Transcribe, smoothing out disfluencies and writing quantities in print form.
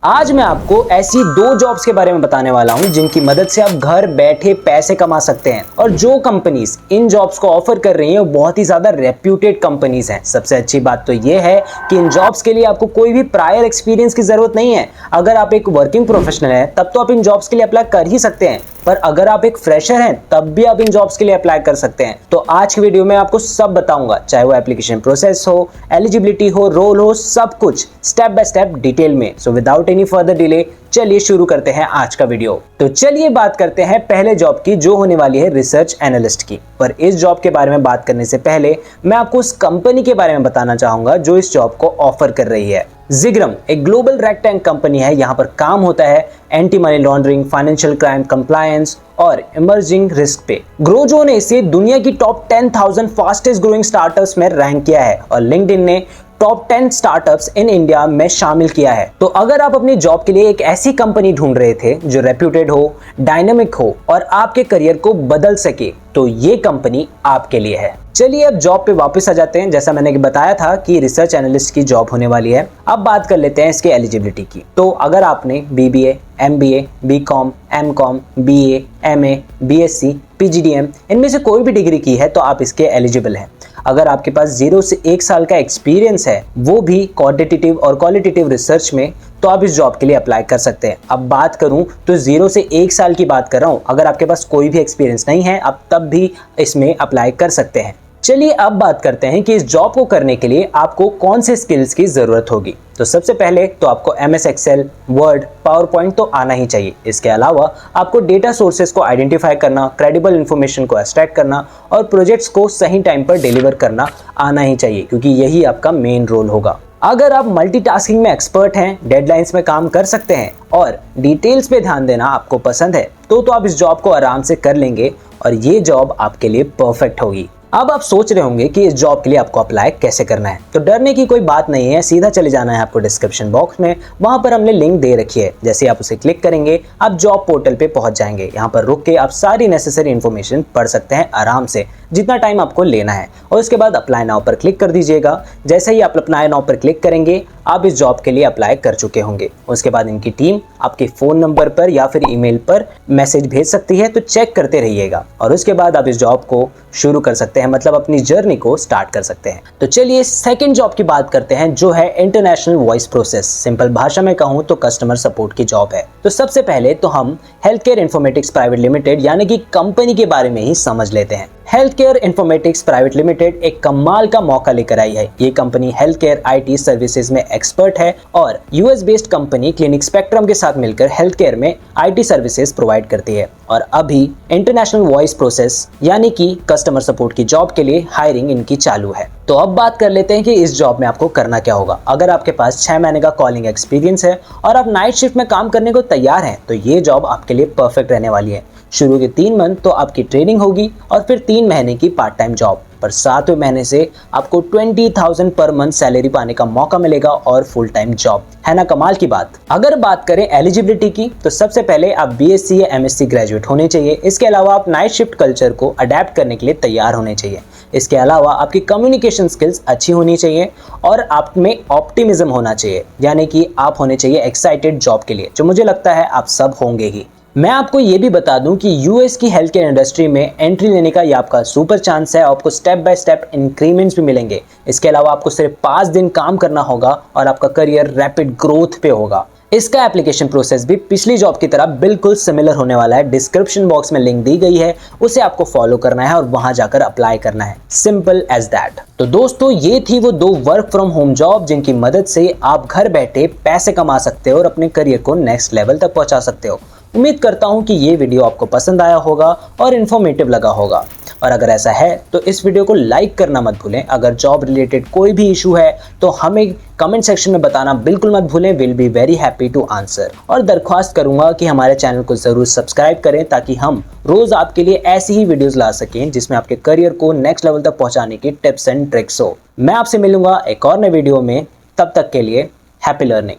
आज मैं आपको ऐसी दो जॉब्स के बारे में बताने वाला हूं जिनकी मदद से आप घर बैठे पैसे कमा सकते हैं। और जो कंपनीज इन जॉब्स को ऑफर कर रही हैं वो बहुत ही ज्यादा रेप्यूटेड कंपनीज हैं। सबसे अच्छी बात तो ये है कि इन जॉब्स के लिए आपको कोई भी प्रायर एक्सपीरियंस की जरूरत नहीं है। अगर आप एक वर्किंग प्रोफेशनल हैं तब तो आप इन जॉब्स के लिए अप्लाई कर ही सकते हैं, पर अगर आप एक फ्रेशर हैं तब भी आप इन जॉब्स के लिए अप्लाई कर सकते हैं। तो आज की वीडियो में आपको सब बताऊंगा, चाहे वो एप्लीकेशन प्रोसेस हो, एलिजिबिलिटी हो, रोल हो, सब कुछ स्टेप बाय स्टेप डिटेल में। So without any further delay चलिए शुरू करते हैं आज का वीडियो। तो चलिए बात करते हैं पहले जॉब की, जो होने वाली है रिसर्च एनालिस्ट की। पर इस जॉब के बारे में बात करने से पहले मैं आपको उस कंपनी के बारे में बताना चाहूंगा जो इस जॉब को ऑफर कर रही है। जिग्रम एक ग्लोबल रैक टैंक कंपनी है। यहाँ पर काम होता है anti money laundering, financial crime compliance और इमर्जिंग रिस्क पे। ग्रोजो ने इसे दुनिया की टॉप 10,000 फास्टेस्ट ग्रोइंग स्टार्टअप्स में रैंक किया है और लिंक्डइन ने टॉप 10 स्टार्टअप्स इन इंडिया में शामिल किया है। तो अगर आप अपनी जॉब के लिए एक ऐसी कंपनी ढूंढ रहे थे जो रेप्यूटेड हो, डायनामिक हो और आपके करियर को बदल सके, तो ये कंपनी आपके लिए है। चलिए अब जॉब पे वापस आ जाते हैं। जैसा मैंने बताया था कि रिसर्च एनालिस्ट की जॉब होने वाली है। अब बात कर लेते हैं इसके एलिजिबिलिटी की। तो अगर आपने BBA, MBA, BCom, MCom, BA, MA, BSc, PGDM इनमें से कोई भी डिग्री की है तो आप इसके एलिजिबल हैं। अगर आपके पास 0 से 1 साल का एक्सपीरियंस है, वो भी क्वांटिटेटिव और क्वालिटेटिव रिसर्च में, तो आप इस जॉब के लिए अप्लाई कर सकते हैं। अब बात करूं तो 0 से 1 साल की बात कर रहा हूं। अगर आपके पास कोई भी एक्सपीरियंस नहीं है, आप तब भी इसमें अप्लाई कर सकते हैं। चलिए अब बात करते हैं कि इस जॉब को करने के लिए आपको कौन से स्किल्स की जरूरत होगी। तो सबसे पहले तो आपको MS Excel, Word, PowerPoint तो आना ही चाहिए। इसके अलावा आपको डेटा सोर्सेज को आइडेंटिफाई करना, क्रेडिबल इंफॉर्मेशन को एक्सट्रैक्ट करना और प्रोजेक्ट्स को सही टाइम पर डिलीवर करना आना ही चाहिए, क्योंकि यही आपका मेन रोल होगा। अगर आप मल्टीटास्किंग में एक्सपर्ट हैं, डेडलाइंस में काम कर सकते हैं और डिटेल्स पे ध्यान देना आपको पसंद है, तो आप इस जॉब को आराम से कर लेंगे और ये जॉब आपके लिए परफेक्ट होगी। अब आप सोच रहे होंगे कि इस जॉब के लिए आपको अप्लाई कैसे करना है। तो डरने की कोई बात नहीं है, सीधा चले जाना है आपको डिस्क्रिप्शन बॉक्स में। वहां पर हमने लिंक दे रखी है। जैसे आप उसे क्लिक करेंगे आप जॉब पोर्टल पे पहुंच जाएंगे। यहाँ पर रुक के आप सारी नेसेसरी इन्फॉर्मेशन पढ़ सकते हैं आराम से, जितना टाइम आपको लेना है। और उसके बाद अप्लाई नाउ पर क्लिक कर दीजिएगा। जैसे ही आप अप्लाई नाउ पर क्लिक करेंगे आप इस जॉब के लिए अप्लाई कर चुके होंगे। उसके बाद इनकी टीम आपके फोन नंबर पर या फिर ईमेल पर मैसेज भेज सकती है, तो चेक करते रहिएगा। और उसके बाद आप इस जॉब को शुरू कर सकते हैं, मतलब अपनी जर्नी को स्टार्ट कर सकते हैं। तो चलिए सेकंड जॉब की बात करते हैं, जो है इंटरनेशनल वॉइस प्रोसेस। सिंपल भाषा में कहूं तो कस्टमर सपोर्ट की जॉब है। तो सबसे पहले तो हम health care informatics private limited यानी कि कंपनी के बारे में ही समझ लेते हैं। Health care informatics private limited एक कमाल का मौका लेकर आई है। ये company health care IT services में एक्सपर्ट है और US based company clinic spectrum के साथ मिलकर हेल्थ केयर में IT सर्विसेज प्रोवाइड करती है। और अभी इंटरनेशनल वॉइस प्रोसेस यानी कि कस्टमर सपोर्ट की जॉब के लिए हायरिंग इनकी चालू है। तो अब बात कर लेते हैं कि इस जॉब में आपको करना क्या होगा। अगर आपके पास 6 महीने का कॉलिंग एक्सपीरियंस है और आप नाइट शिफ्ट में काम करने को तैयार हैं, तो ये जॉब आपके लिए परफेक्ट रहने वाली है। शुरू के 3 मंथ तो आपकी ट्रेनिंग होगी और फिर 3 महीने की पार्ट टाइम जॉब, पर 7वें महीने से आपको 20,000 पर मंथ सैलरी पाने का मौका मिलेगा और फुल टाइम जॉब है ना। कमाल की बात। अगर बात करें एलिजिबिलिटी की, तो सबसे पहले आप BSc या MSc ग्रेजुएट होने चाहिए। इसके अलावा आप नाइट शिफ्ट कल्चर को अडेप्ट करने के लिए तैयार होने चाहिए। इसके अलावा आपकी कम्युनिकेशन स्किल्स अच्छी होनी चाहिए और आप में ऑप्टिमिज्म होना चाहिए, यानी कि आप होने चाहिए एक्साइटेड जॉब के लिए, जो मुझे लगता है आप सब होंगे ही। मैं आपको ये भी बता दूं कि US की हेल्थ केयर इंडस्ट्री में एंट्री लेने का ये आपका सुपर चांस है। आपको स्टेप बाय स्टेप इंक्रीमेंट्स भी मिलेंगे। इसके अलावा आपको सिर्फ 5 दिन काम करना होगा और आपका करियर रैपिड ग्रोथ पे होगा। इसका एप्लीकेशन प्रोसेस भी पिछली जॉब की तरह बिल्कुल सिमिलर होने वाला है। डिस्क्रिप्शन बॉक्स में लिंक दी गई है, उसे आपको फॉलो करना है और वहां जाकर अप्लाई करना है। Simple as that. तो दोस्तों ये थी वो 2 वर्क फ्रॉम होम जॉब जिनकी मदद से आप घर बैठे पैसे कमा सकते हो और अपने करियर को नेक्स्ट लेवल तक पहुंचा सकते हो। उम्मीद करता हूं कि ये वीडियो आपको पसंद आया होगा और इन्फॉर्मेटिव लगा होगा। और अगर ऐसा है तो इस वीडियो को लाइक करना मत भूलें। अगर जॉब रिलेटेड कोई भी इशू है तो हमें कमेंट सेक्शन में बताना बिल्कुल मत भूलें। Will be very happy to answer. और दरख्वास्त करूंगा कि हमारे चैनल को जरूर सब्सक्राइब करें, ताकि हम रोज आपके लिए ऐसी ही वीडियोस ला सकें जिसमें आपके करियर को नेक्स्ट लेवल तक पहुंचाने की टिप्स एंड ट्रिक्स हो। मैं आपसे मिलूंगा एक और नए वीडियो में। तब तक के लिए हैप्पी लर्निंग।